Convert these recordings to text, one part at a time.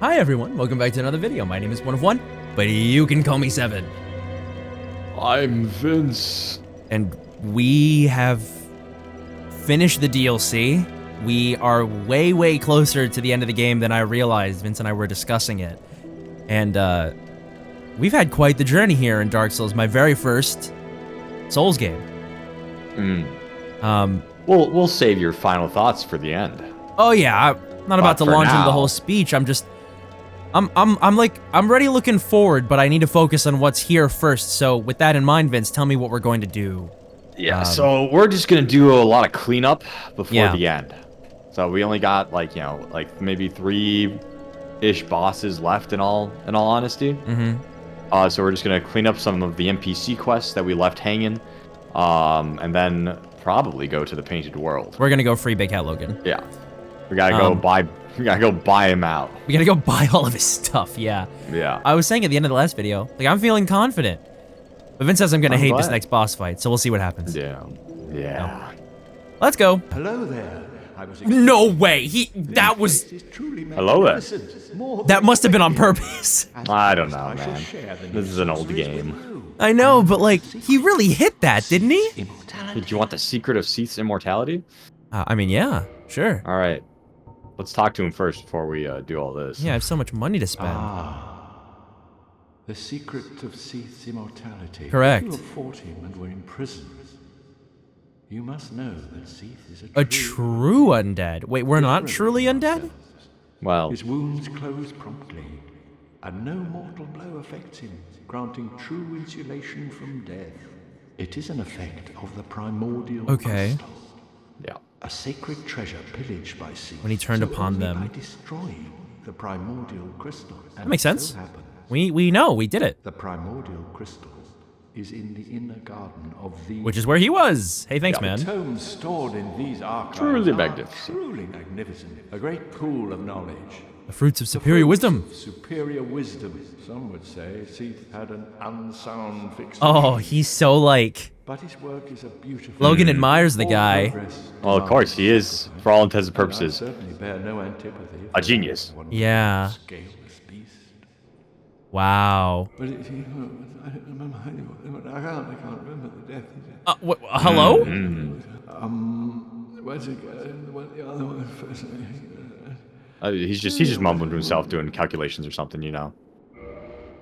Hi everyone, welcome back to another video. My name is One of One, but you can call me Seven. I'm Vince. And we have finished the DLC. We are way closer to the end of the game than I realized. Vince and I were discussing it. And we've had quite the journey here in Dark Souls, my very first Souls game. We'll save your final thoughts for the end. Oh yeah, I'm not about to launch into the whole speech. I'm ready looking forward, but I need to focus on what's here first. So with that in mind, Vince, tell me what we're going to do. Yeah, so we're just gonna do a lot of cleanup before the end. So we only got like maybe 3-ish bosses left in all honesty. So we're just gonna clean up some of the NPC quests that we left hanging, and then probably go to the Painted World. We're gonna go free Big Hat Logan. Yeah, we gotta go buy. We gotta go buy him out. We gotta go buy all of his stuff. Yeah. Yeah. I was saying at the end of the last video, like I'm feeling confident, but Vince says I'm gonna hate this next boss fight, so we'll see what happens. Yeah. Yeah. Let's go. Hello there. No way. That was. Hello there. That must have been on purpose. I don't know, man. This is an old game. I know, but like he really hit that, didn't he? Did you want the secret of Seath's immortality? I mean, yeah, sure. All right. Let's talk to him first before we do all this. Yeah, I have so much money to spend. The secret of Seath's immortality. Correct. You have fought him and were imprisoned. You must know that Seath is A true undead. Wait, we're not truly undead? Well, his wounds close promptly, and no mortal blow affects him, granting true insulation from death. It is an effect of the primordial crystal. yeah. A sacred treasure pillaged by Seath. When he turned upon only them. by destroying the primordial crystal. That makes sense. So happens, We know, we did it. the primordial crystal is in the inner garden of the... Which is where he was. Hey, thanks, man. The tomes stored in these archives Truly are magnificent. truly magnificent. A great pool of knowledge. The fruits of superior wisdom. Superior wisdom. Some would say Seath had an unsound fixation. Oh, he's so like... But his work is a beautiful... Logan admires the guy. Well, of course, he is, for all intents and I purposes, certainly bear no antipathy. a genius. Yeah. Scaleless beast. Wow. But I don't remember. I can't remember the death. Hello? Where's it going? What the other one first? He's just mumbling to himself, doing calculations or something, you know.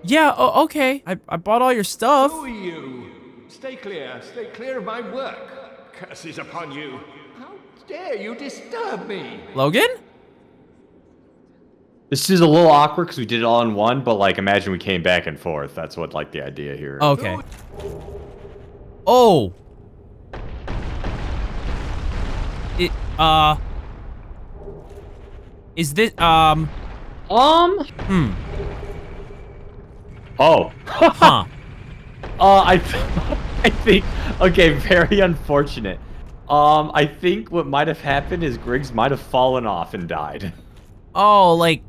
Yeah, okay. I bought all your stuff. Who are you? Stay clear of my work. Curses upon you. How dare you disturb me? Logan? This is a little awkward because we did it all in one, but like, imagine we came back and forth. That's what like the idea here. Okay. Oh. Is this, Oh. huh. I think, okay, very unfortunate. I think what might have happened is Griggs might have fallen off and died. Oh, like,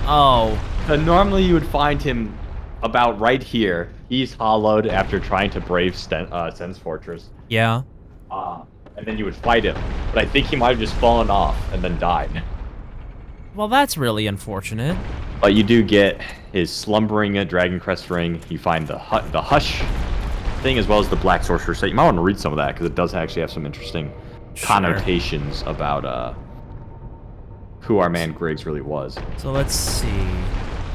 oh. Normally you would find him about right here. He's hollowed after trying to brave Sen's Fortress. Yeah. And then you would fight him. But I think he might have just fallen off and then died. Well, that's really unfortunate. But you do get his slumbering Dragon Crest ring. You find the Hush thing as well as the Black Sorcerer's Set. You might want to read some of that because it does actually have some interesting connotations about who our man Griggs really was. So let's see.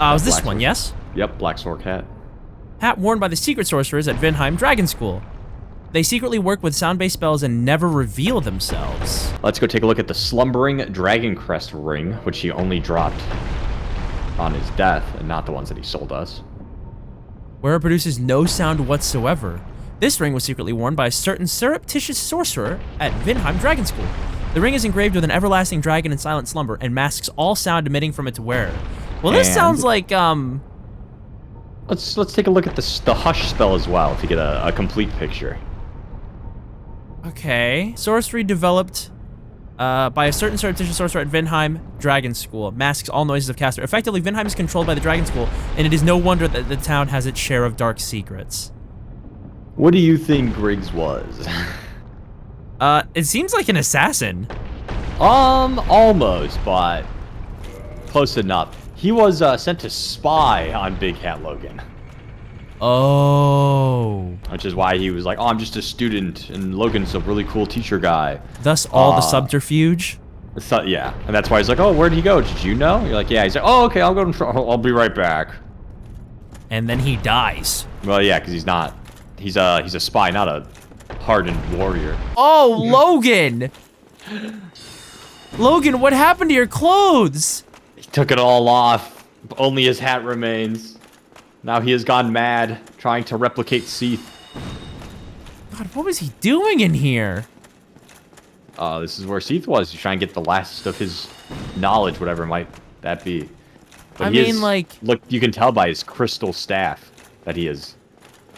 Was this one, yes? Yep, Black Sword Hat. Hat worn by the secret sorcerers at Vinheim Dragon School. They secretly work with sound-based spells and never reveal themselves. Let's go take a look at the Slumbering Dragon Crest ring, which he only dropped on his death, and not the ones that he sold us. Where it produces no sound whatsoever. This ring was secretly worn by a certain surreptitious sorcerer at Vinheim Dragon School. The ring is engraved with an everlasting dragon in silent slumber and masks all sound emitting from its wearer. Well, this sounds like, Let's take a look at the Hush spell as well to get a complete picture. Okay. Sorcery developed by a certain surreptitious sorcerer at Vinheim Dragon School. Masks all noises of caster. Effectively, Vinheim is controlled by the Dragon School, and it is no wonder that the town has its share of dark secrets. What do you think Griggs was? It seems like an assassin. Almost, but Close enough. He was sent to spy on Big Hat Logan. Oh. Which is why he was like, oh, I'm just a student, and Logan's a really cool teacher guy. Thus all the subterfuge? So, yeah, and that's why he's like, oh, where'd he go? Did you know? You're like, yeah. He's like, oh, okay, I'll go and I'll be right back. And then he dies. Well, yeah, because he's not. He's a spy, not a hardened warrior. Oh, Logan! Logan, what happened to your clothes? He took it all off. Only his hat remains. Now he has gone mad, trying to replicate Seath. God, what was he doing in here? This is where Seath was. He's trying to get the last of his knowledge, whatever might that be. But I mean, like... Look, you can tell by his crystal staff that he has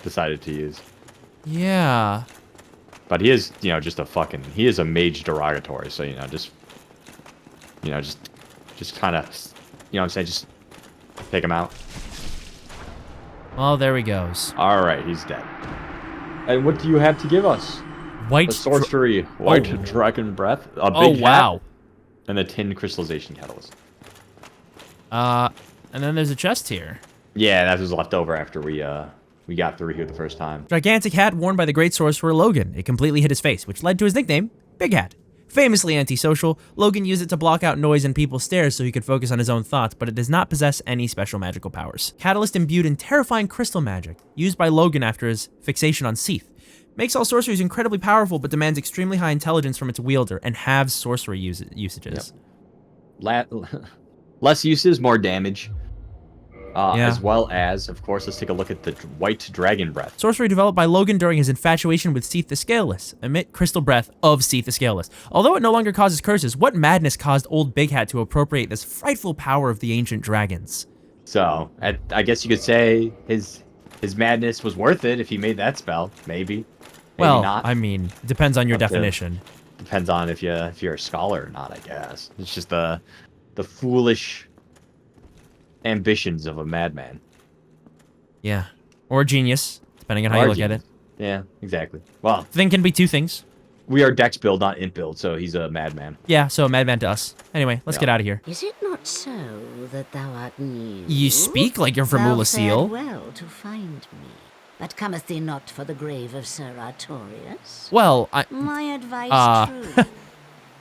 decided to use. Yeah. But he is, just a fucking... He is a mage derogatory, so, just kind of... You know what I'm saying? Just take him out. Well, there he goes. Alright, he's dead. And what do you have to give us? White... The sorcery, white dragon breath, a big wow. hat, and a tin crystallization catalyst. And then there's a chest here. Yeah, that was left over after we got through here the first time. Gigantic hat worn by the great sorcerer Logan. It completely hid his face, which led to his nickname, Big Hat. Famously antisocial, Logan used it to block out noise and people's stares so he could focus on his own thoughts, but it does not possess any special magical powers. Catalyst imbued in terrifying crystal magic, used by Logan after his fixation on Seath. Makes all sorceries incredibly powerful, but demands extremely high intelligence from its wielder, and halves sorcery usages. Yep. Less uses, more damage. Yeah. As well as, of course, let's take a look at the white dragon breath. Sorcery developed by Logan during his infatuation with Seath the Scaleless. Emit crystal breath of Seath the Scaleless. Although it no longer causes curses, what madness caused old Big Hat to appropriate this frightful power of the ancient dragons? So, I guess you could say his madness was worth it if he made that spell. Maybe. Well, not. I mean, it depends on your definition. Depends on if you're a scholar or not, I guess. It's just the foolish ambitions of a madman. Yeah. Or a genius, depending on how you look at it. Yeah, exactly. Well, Thing can be two things. we are Dex build, not Int build, so he's a madman. Yeah, so a madman to us. Anyway, let's get out of here. Is it not so that thou art new? You speak like you're from Thou Ulasil. fared well to find me, but cometh thee not for the grave of Sir Artorias? Well, My advice true.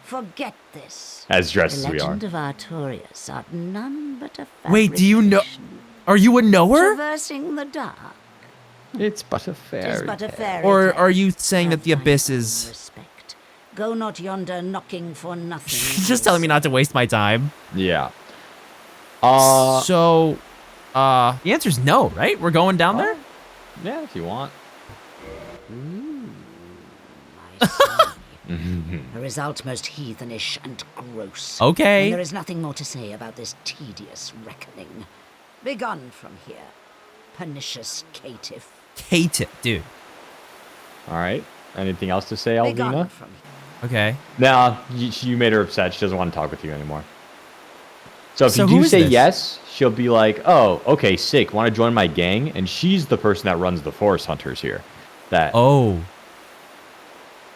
Forget this. As dressed The as we are. legend of Artorias art none but a wait, do you know... fabrication. Are you a knower? Traversing the dark. It's but a Tis fairy. but a fairy Or tale. are you saying that the Have abyss thine own is... respect. Go not yonder knocking for nothing. She's just telling me not to waste my time. Yeah. So, the answer's no, right? We're going down there? Yeah, if you want. I see. A result most heathenish and gross. Okay. And there is nothing more to say about this tedious reckoning. Begone from here, pernicious caitiff. Hate it, dude. All right. Anything else to say, Begone Alvina? from here. Okay. No, you made her upset. She doesn't want to talk with you anymore. So if So you who do is say this? yes, she'll be like, "Oh, okay, sick. Want to join my gang?" And she's the person that runs the forest hunters here. That Oh.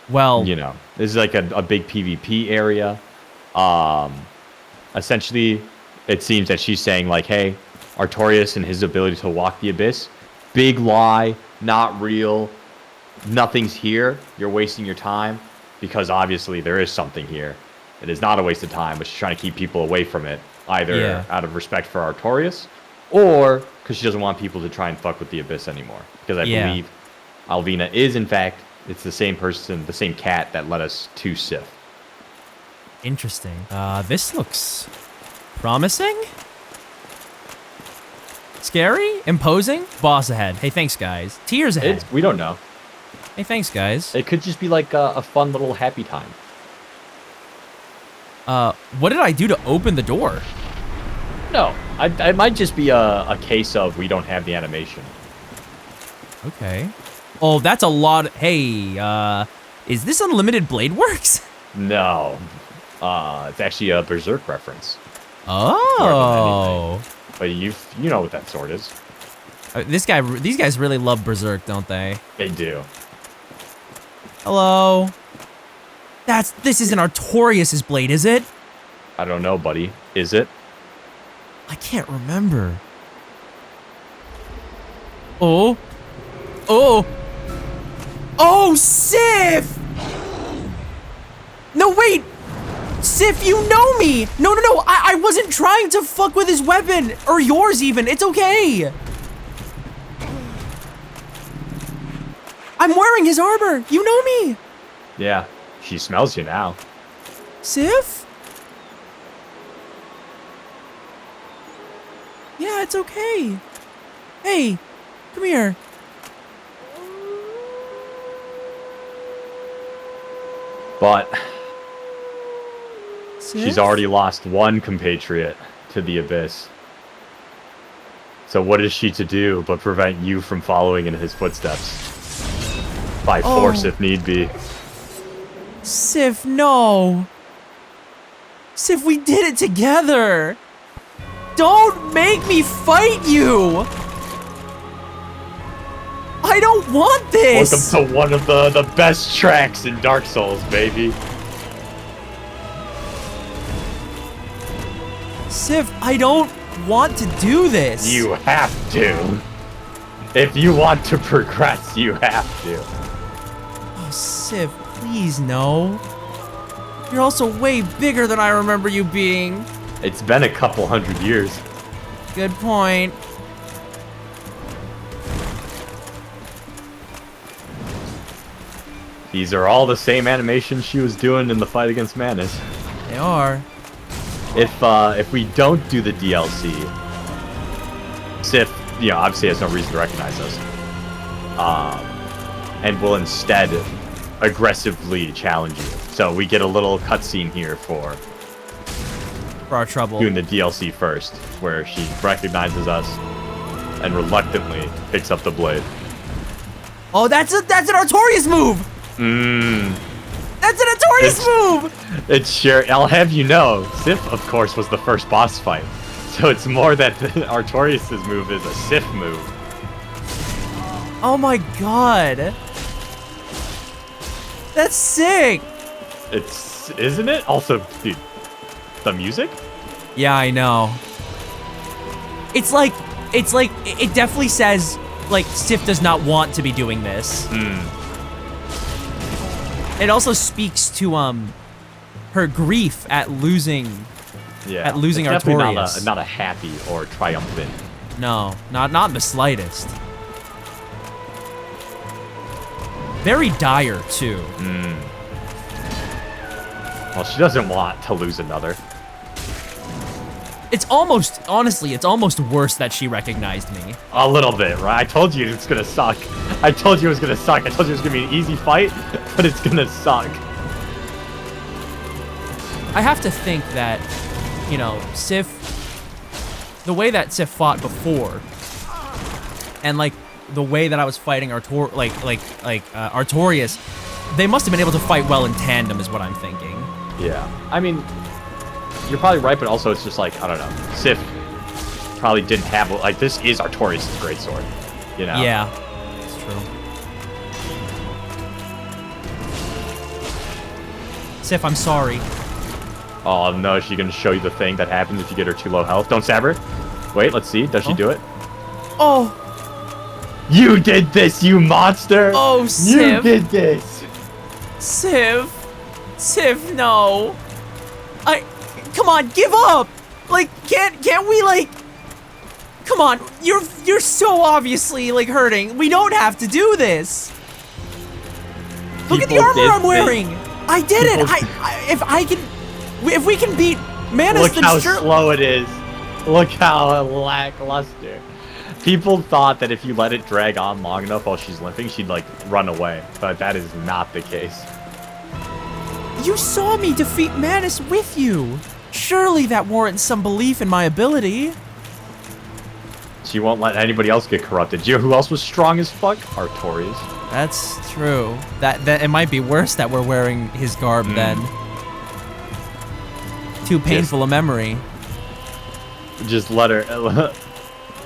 Well, this is like a big PvP area. Essentially, it seems that she's saying like, "Hey, Artorias and his ability to walk the abyss, big lie, not real. Nothing's here. You're wasting your time because obviously there is something here. It is not a waste of time, but she's trying to keep people away from it, either out of respect for Artorias or because she doesn't want people to try and fuck with the abyss anymore. Because I believe Alvina is, in fact, it's the same person, the same cat that led us to Sith. interesting. This looks promising? Scary? Imposing? Boss ahead. Hey, thanks, guys. Tears ahead. We don't know. Hey, thanks, guys. It could just be like a fun little happy time. What did I do to open the door? No, it might just be a case of we don't have the animation. Okay. Oh, that's a lot. Hey, is this Unlimited Blade Works? No, it's actually a Berserk reference. Oh. But you know what that sword is. These guys really love Berserk, don't they? They do. Hello. This isn't Artorias' blade, is it? I don't know, buddy. Is it? I can't remember. Oh. Oh. Oh, Sif! No, wait! Sif, you know me! No, I wasn't trying to fuck with his weapon! Or yours, even. It's okay! I'm wearing his armor! You know me! Yeah, she smells you now. Sif? Yeah, it's okay. Hey, come here. But Sif? she's already lost one compatriot to the Abyss. So what is she to do but prevent you from following in his footsteps? By force, if need be. Sif, no. Sif, we did it together. Don't make me fight you. I don't want this. Welcome to one of the best tracks in Dark Souls, baby. Sif, I don't want to do this. You have to. If you want to progress, you have to. Oh, Sif, please no. You're also way bigger than I remember you being. It's been a couple hundred years. Good point. These are all the same animations she was doing in the fight against Manus. They are. If we don't do the DLC, Sif, obviously has no reason to recognize us. And will instead aggressively challenge you. So we get a little cutscene here for our trouble. Doing the DLC first, where she recognizes us and reluctantly picks up the blade. Oh, that's an Artorias move! That's an Artorias move! It's sure, I'll have you know, Sif, of course, was the first boss fight. So it's more that Artorias' move is a Sif move. Oh my god. That's sick! Isn't it? Also, dude, the music? Yeah, I know. It's like, it definitely says, like, Sif does not want to be doing this. It also speaks to, her grief at losing, It's definitely Artorias. not a happy or triumphant. No, not in the slightest. Very dire, too. Well, she doesn't want to lose another. It's almost, honestly, it's almost worse that she recognized me. A little bit, right? I told you it's gonna suck. I told you it was gonna suck. I told you it was gonna be an easy fight, but it's gonna suck. I have to think that, Sif, the way that Sif fought before, and like the way that I was fighting Artorias, they must have been able to fight well in tandem, is what I'm thinking. Yeah, I mean, you're probably right, but also it's just like, I don't know, Sif probably didn't have, like, this is Artorias' greatsword, Yeah, it's true. Sif, I'm sorry. Oh no, is she gonna show you the thing that happens if you get her too low health? Don't stab her. Wait, let's see. Does she do it? Oh! You did this, you monster! Oh, Sif! You did this! Sif! Sif, no! Come on, give up! Like, can't we, like... Come on, you're so obviously, like, hurting. We don't have to do this! Look at the armor I'm wearing! I did it! If we can beat Manus, look how slow it is. Look how lackluster. People thought that if you let it drag on long enough while she's limping, she'd, like, run away. But that is not the case. You saw me defeat Manus with you. Surely that warrants some belief in my ability. She won't let anybody else get corrupted. You know who else was strong as fuck? Artorias. That's true. That it might be worse that we're wearing his garb then. Too painful a memory. Just let her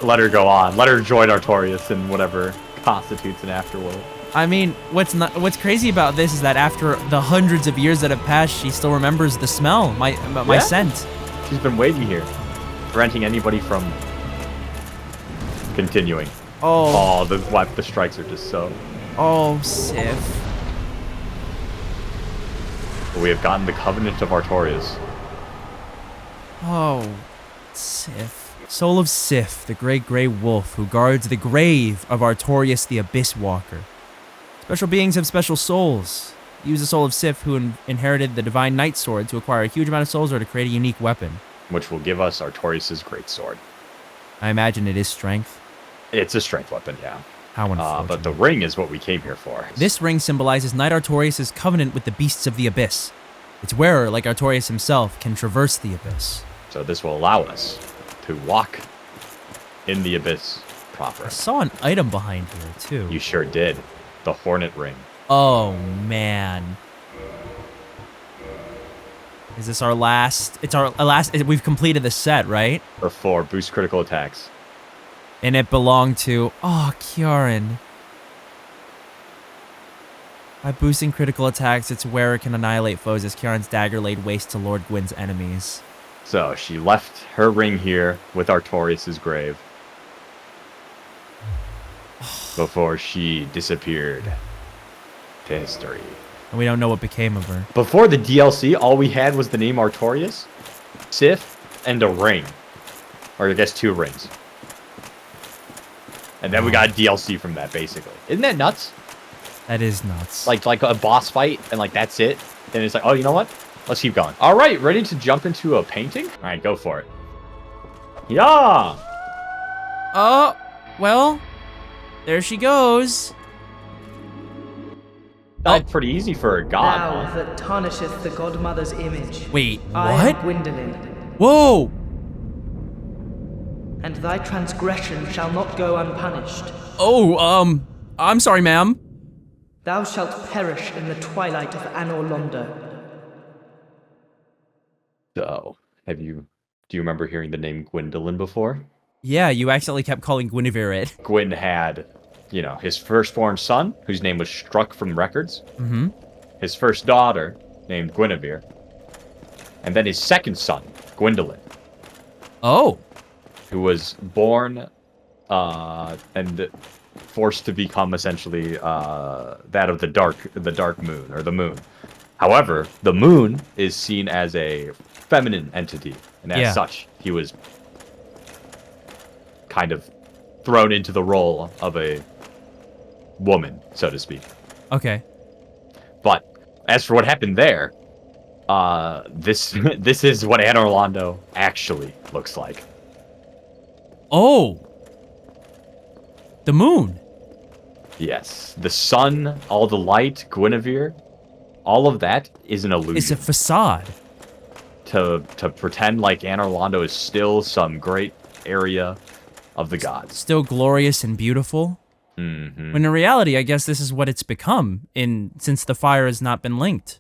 let her go on. Let her join Artorias in whatever constitutes an afterworld. I mean, what's crazy about this is that after the hundreds of years that have passed, she still remembers the smell, my scent. She's been waiting here. preventing anybody from continuing. Oh. Oh, the strikes are just so... Oh, Sif. We have gotten the Covenant of Artorias. Oh, Sif. Soul of Sif, the great grey wolf who guards the grave of Artorias the Abyss Walker. Special beings have special souls. Use the soul of Sif, who inherited the Divine Knight Sword, to acquire a huge amount of souls or to create a unique weapon. Which will give us Artorias' great sword. I imagine it is strength. It's a strength weapon, yeah. How unfortunate. But the ring is what we came here for. This ring symbolizes Knight Artorias' covenant with the beasts of the Abyss. Its wearer, like Artorias himself, can traverse the Abyss. So this will allow us to walk in the Abyss proper. I saw an item behind here, too. You sure did. The Hornet Ring. Oh, man. Is this our last? It's our last. We've completed the set, right? For 4, boost critical attacks. And it belonged to... Oh, Kieran. By boosting critical attacks, its wearer can annihilate foes as Kieran's dagger laid waste to Lord Gwyn's enemies. So she left her ring here with Artorias' grave before she disappeared to history. And we don't know what became of her. Before the DLC, all we had was the name Artorias, Sif, and a ring. Or I guess 2 rings. And then we got a DLC from that, basically. Isn't that nuts? That is nuts. Like a boss fight, and like that's it. Then it's like, oh, you know what? Let's keep going. All right, ready to jump into a painting? All right, go for it. Yeah. Oh, well, there she goes. That's pretty easy for a god, Thou huh? that tarnisheth the godmother's image. Wait, I am what? Gwyndolin, Whoa! and thy transgression shall not go unpunished. Oh, I'm sorry, ma'am. Thou shalt perish in the twilight of Anor Londo. So, do you remember hearing the name Gwyndolin before? Yeah, you accidentally kept calling Guinevere it. Gwyn had, you know, his firstborn son, whose name was struck from records. Mm-hmm. His first daughter, named Guinevere. And then his second son, Gwyndolin. Oh. Who was born and forced to become essentially that of the dark moon, or the moon. However, the moon is seen as a feminine entity, and as such, he was kind of thrown into the role of a woman, so to speak. Okay. But as for what happened there, this is what Anor Londo actually looks like. Oh. The moon. Yes. The sun, all the light, Guinevere, all of that is an illusion. It's a facade. To pretend like Anor Londo is still some great area of the gods. Still glorious and beautiful. Mm-hmm. When in reality, I guess this is what it's become since the fire has not been linked.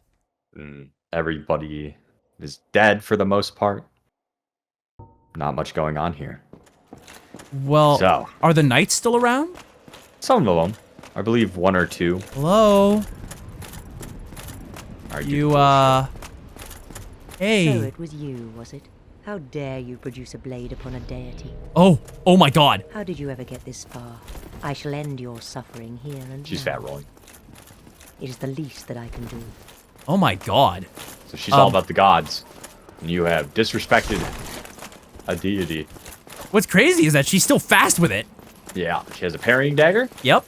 Everybody is dead for the most part. Not much going on here. Well, So. are the knights still around? Some of them. I believe 1 or 2. Hello? Are You, Hey. So it was you, was it? How dare you produce a blade upon a deity? Oh my god. How did you ever get this far? I shall end your suffering here and She's now. fat rolling. It is the least that I can do. Oh my god. So she's all about the gods. And you have disrespected a deity. What's crazy is that she's still fast with it. Yeah, she has a parrying dagger, Yep.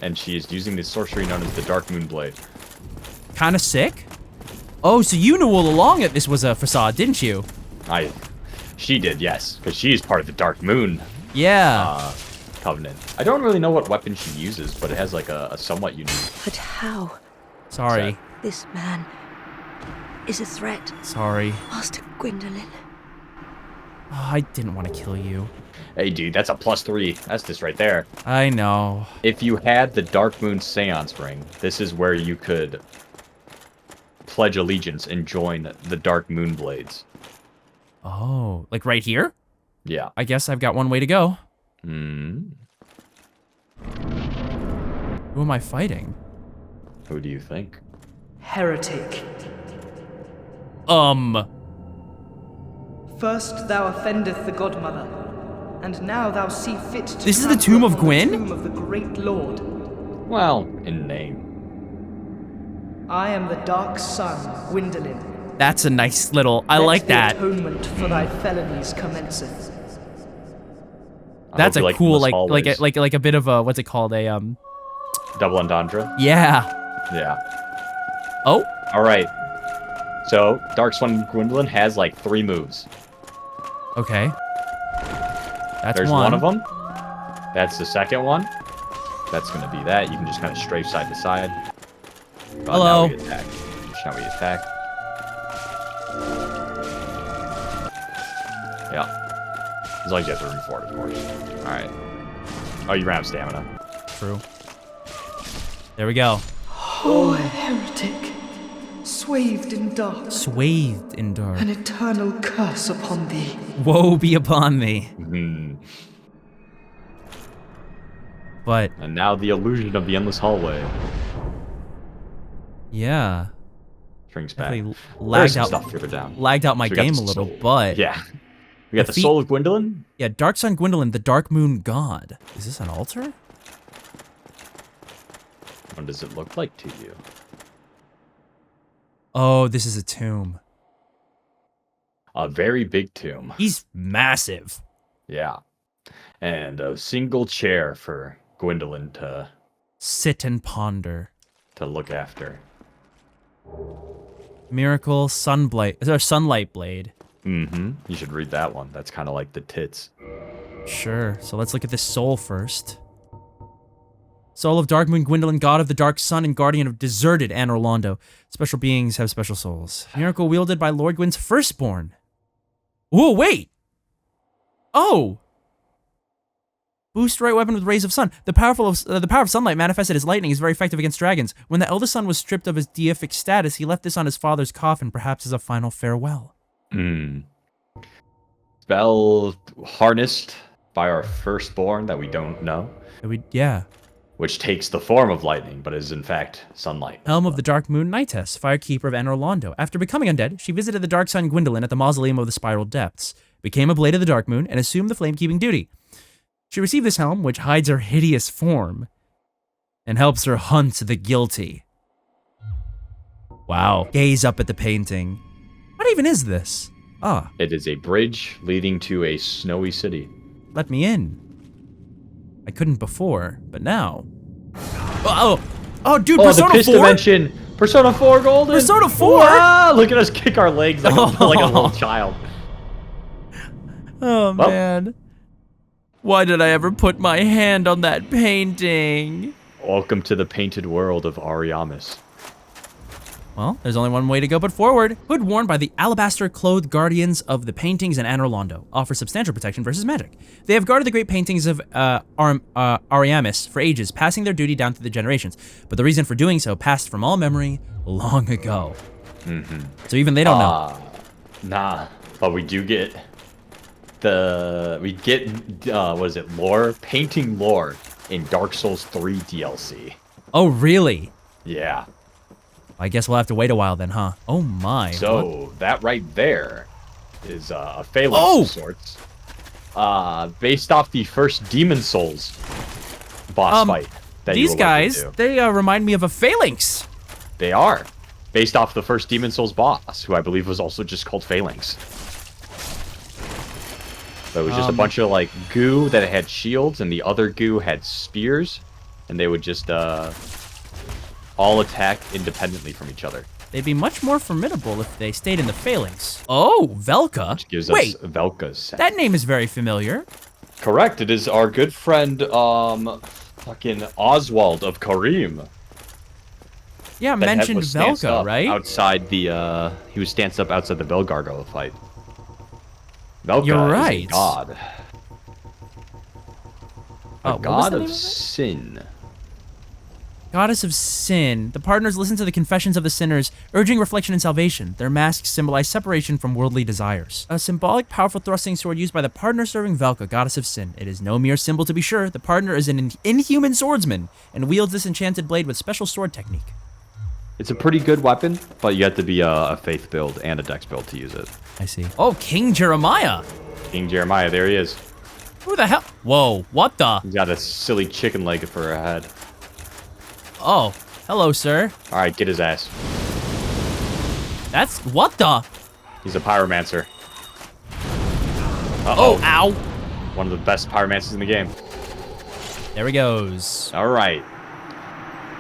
and she is using the sorcery known as the Dark Moon Blade. Kind of sick. Oh, so you knew all along that this was a facade, didn't you? She did, yes, because she's part of the Dark Moon Yeah. Covenant. I don't really know what weapon she uses, but it has like a somewhat unique. But how? Sorry. This man is a threat. Sorry. Master Gwyndolin. Oh, I didn't want to kill you. Hey, dude, that's a +3. That's this right there. I know. If you had the Dark Moon Seance Ring, this is where you could pledge allegiance and join the Dark Moon Blades. Oh, like right here? Yeah. I guess I've got one way to go. Hmm. Who am I fighting? Who do you think? Heretic. First thou offendeth the Godmother, and now thou see fit to This is the tomb of Gwyn? the tomb of the great Lord. Well, in name. I am the dark Sun Gwyndolin. That's a nice little. I like that. The atonement for thy felonies commenceth. That's I hope you a cool, them as like a bit of a, what's it called? double entendre. Yeah. Yeah. Oh. All right. So Dark Sun Gwyndolin has like 3 moves. Okay. That's There's one of them. That's the second one. That's gonna be that. You can just kind of strafe side to side. Hello. Now we attack. Now we attack. Yeah. As long as you have to room for it, of course. All right. Oh, you ran out of stamina. True. There we go. Oh, heretic, swathed in dark, Swathed in dark. an eternal curse upon thee. Woe be upon thee. Hmm. But And now the illusion of the endless hallway yeah, shrinks back. definitely There's lagged some out. stuff further down. Lagged out my So we got game the a little, soul. but Yeah. We got the Defeat- soul of Gwyndolin. yeah, Dark Sun Gwyndolin, the Dark Moon God. Is this an altar? What does it look like to you? Oh, this is a tomb. A very big tomb. He's massive. Yeah. And a single chair for Gwyndolin to Sit and ponder. look after. Miracle Sunlight Blade. Mm-hmm. You should read that one. That's kind of like the tits. Sure. So let's look at this soul first. Soul of Dark Moon Gwyndolin, god of the dark sun and guardian of deserted Anor Londo. Special beings have special souls. Miracle wielded by Lord Gwyn's firstborn. Whoa, wait! Oh! Boost right weapon with rays of sun. The power of sunlight manifested as lightning is very effective against dragons. When the eldest son was stripped of his deific status, he left this on his father's coffin, perhaps as a final farewell. Spell harnessed by our firstborn that we don't know, Yeah. which takes the form of lightning, but is in fact sunlight. Helm of the Dark Moon Nightess, Firekeeper of Anor Londo. After becoming undead, she visited the Dark Sun Gwyndolin at the Mausoleum of the Spiral Depths, became a Blade of the Dark Moon, and assumed the flamekeeping duty. She received this helm, which hides her hideous form, and helps her hunt the guilty. Wow. Gaze up at the painting. What even is this? Ah, It is a bridge leading to a snowy city. let me in. I couldn't before, but now. Oh, dude, Oh, Persona the Piss 4? Dimension! Persona 4 Golden! Persona 4? Wow, look at us kick our legs like, like a little child. Oh, Well. man. Why did I ever put my hand on that painting? Welcome to the painted world of Ariamis. Well, there's only one way to go but forward. Hood worn by the alabaster-clothed guardians of the paintings in Anor Londo offer substantial protection versus magic. They have guarded the great paintings of Ariamis for ages, passing their duty down through the generations. But the reason for doing so passed from all memory long ago. So even they don't know. Nah, but we do get what is it, lore? Painting lore in Dark Souls 3 DLC. Oh, really? Yeah. I guess we'll have to wait a while then, huh? Oh my. So that right there is a phalanx of sorts. Based off the first Demon Souls boss fight. That you These were looking guys, to. they remind me of a phalanx. They are. Based off the first Demon Souls boss, who I believe was also just called Phalanx. So it was just a bunch of like goo that had shields, and the other goo had spears, and they would just all attack independently from each other. They'd be much more formidable if they stayed in the phalanx. Oh, Velka? Which gives Wait, us Velka's set. that name is very familiar. Correct. It is our good friend, fucking Oswald of Karim. Yeah, that mentioned was stanced Velka, up right? Outside the, he was stanced up outside the Belgargo fight. Velka You're is right. a god. Oh, A what was god the of name of it? sin. Goddess of Sin. The partners listen to the confessions of the sinners, urging reflection and salvation. Their masks symbolize separation from worldly desires. A symbolic, powerful thrusting sword used by the partner serving Velka, Goddess of Sin. It is no mere symbol to be sure. The partner is an inhuman swordsman and wields this enchanted blade with special sword technique. It's a pretty good weapon, but you have to be a faith build and a dex build to use it. I see. Oh, King Jeremiah. King Jeremiah, there he is. Who the hell? Whoa, what the? He's got a silly chicken leg for a head. Oh, hello, sir. All right, get his ass. That's, what the? He's a pyromancer. Oh, ow. One of the best pyromancers in the game. There he goes. All right.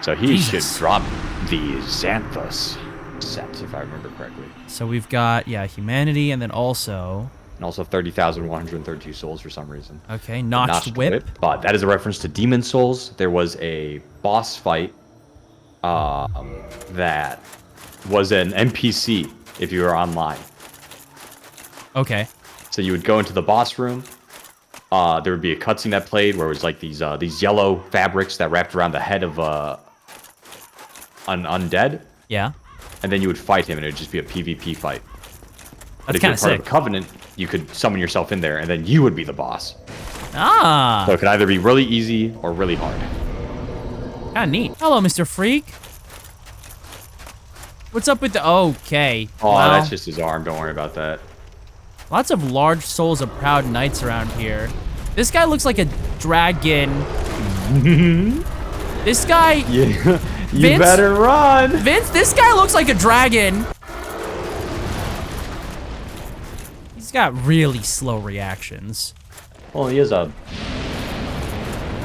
So he Jesus. should drop the Xanthus set, if I remember correctly. So we've got, yeah, humanity, and then also... And also 30,132 souls for some reason. Okay, notched whip. But that is a reference to Demon Souls. There was a boss fight that was an NPC if you were online. Okay. So you would go into the boss room. There would be a cutscene that played where it was like these yellow fabrics that wrapped around the head of an undead. Yeah. And then you would fight him, and it would just be a PvP fight. But That's if you're kind of part sick. of a covenant, you could summon yourself in there, and then you would be the boss. Ah. So it could either be really easy or really hard. Kind of neat. Hello, Mr. Freak. What's up with the... Okay. Oh, Well, that's just his arm. Don't worry about that. lots of large souls of proud knights around here. This guy looks like a dragon. This guy... Yeah. You Vince? better run. Vince, this guy looks like a dragon. He's got really slow reactions. Well, he is a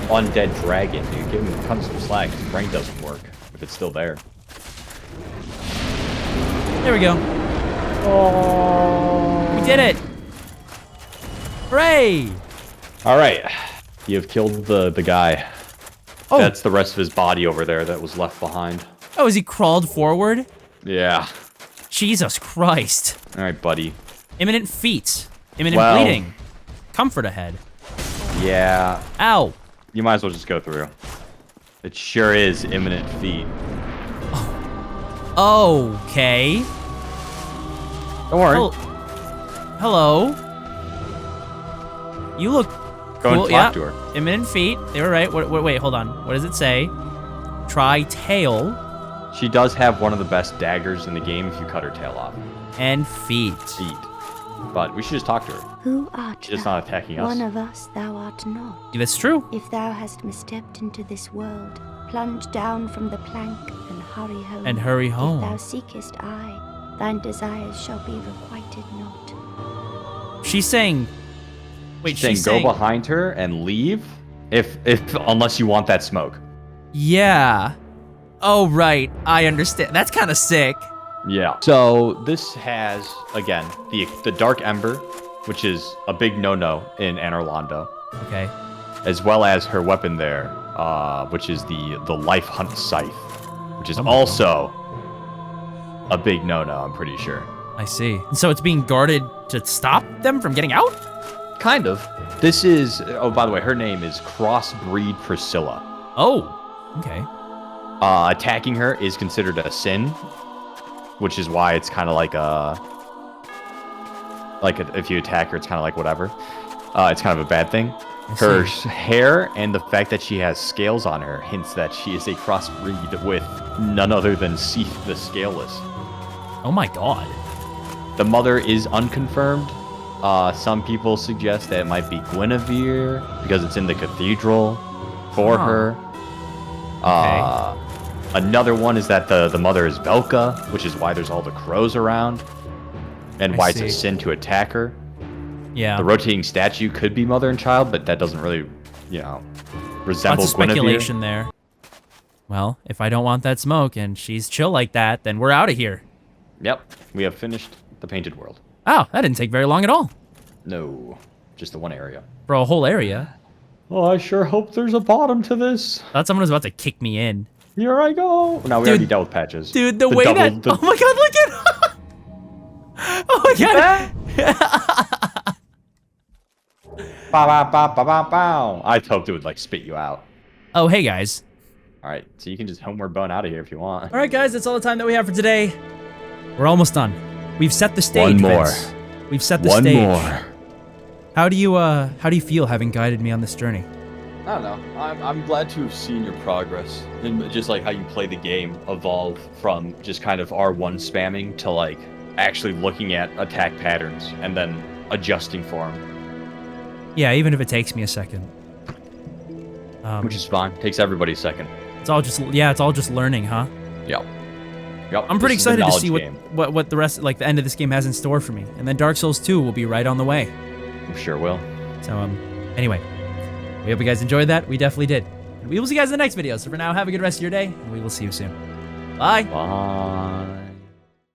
undead dragon, dude. Give him cut some slack. His brain doesn't work if it's still there. There we go. Oh. We did it. Hooray. All right. You have killed the guy. Oh. That's the rest of his body over there that was left behind. Oh, has he crawled forward? Yeah. Jesus Christ. All right, buddy. Imminent feet. Imminent Well. bleeding. Comfort ahead. Yeah. Ow. You might as well just go through. It sure is imminent feet. Okay. Don't worry. Hello. You look Go cool. and Yeah. talk to her. Imminent feet. They were right. Wait, hold on. What does it say? Try tail She does have one of the best daggers in the game if you cut her tail off. and feet. Feet. But we should just talk to her. Who art She's just thou? not attacking us. One of us thou art not. Yeah, that's true. If thou hast misstepped into this world, plunge down from the plank and hurry home. And hurry home. If thou seekest I, thine desires shall be requited not. She's saying. Wait, She's saying go behind her and leave unless you want that smoke. Yeah. Oh, right. I understand. That's kind of sick. Yeah. So this has, again, the Dark Ember, which is a big no-no in Anor Londo, Okay. as well as her weapon there, which is the Life Hunt Scythe, which is Oh my also a big no-no, I'm pretty sure. I see. So it's being guarded to stop them from getting out? Kind of. This is, oh, by the way, her name is Crossbreed Priscilla. Oh. Okay. Attacking her is considered a sin, which is why it's kind of like if you attack her, it's kind of like whatever. It's kind of a bad thing. Her hair and the fact that she has scales on her hints that she is a crossbreed with none other than Seath the Scaleless. Oh my god. The mother is unconfirmed. Some people suggest that it might be Guinevere because it's in the cathedral for her. Another one is that the mother is Velka, which is why there's all the crows around, and why it's a sin to attack her. Yeah. The rotating statue could be mother and child, but that doesn't really, resemble Lots of Guinevere. speculation there. Well, if I don't want that smoke and she's chill like that, then we're out of here. Yep, we have finished the Painted World. Oh, that didn't take very long at all. No, just the one area. For a whole area. Oh, I sure hope there's a bottom to this. I thought someone was about to kick me in. Here I go. No, we Dude, already dealt with patches. Dude, the way double- that... the- Oh my god, look at... Oh my god. Bow, bow, bow, bow, bow, bow. I hoped it would spit you out. Oh, hey guys. All right, so you can just homeward bone out of here if you want. All right, guys, that's all the time that we have for today. We're almost done. We've set the stage, One more. Vince. We've set the One stage. more. How do you feel having guided me on this journey? I don't know. I'm glad to have seen your progress and just like how you play the game evolve from just kind of R1 spamming to like actually looking at attack patterns and then adjusting for them. Yeah, even if it takes me a second. Which is fine. Takes everybody a second. It's all just learning, huh? Yep. I'm pretty excited to see game. what the rest, like the end of this game has in store for me. And then Dark Souls 2 will be right on the way. I'm sure will. So, anyway, we hope you guys enjoyed that. We definitely did. And we will see you guys in the next video. So for now, have a good rest of your day, and we will see you soon. Bye. Bye.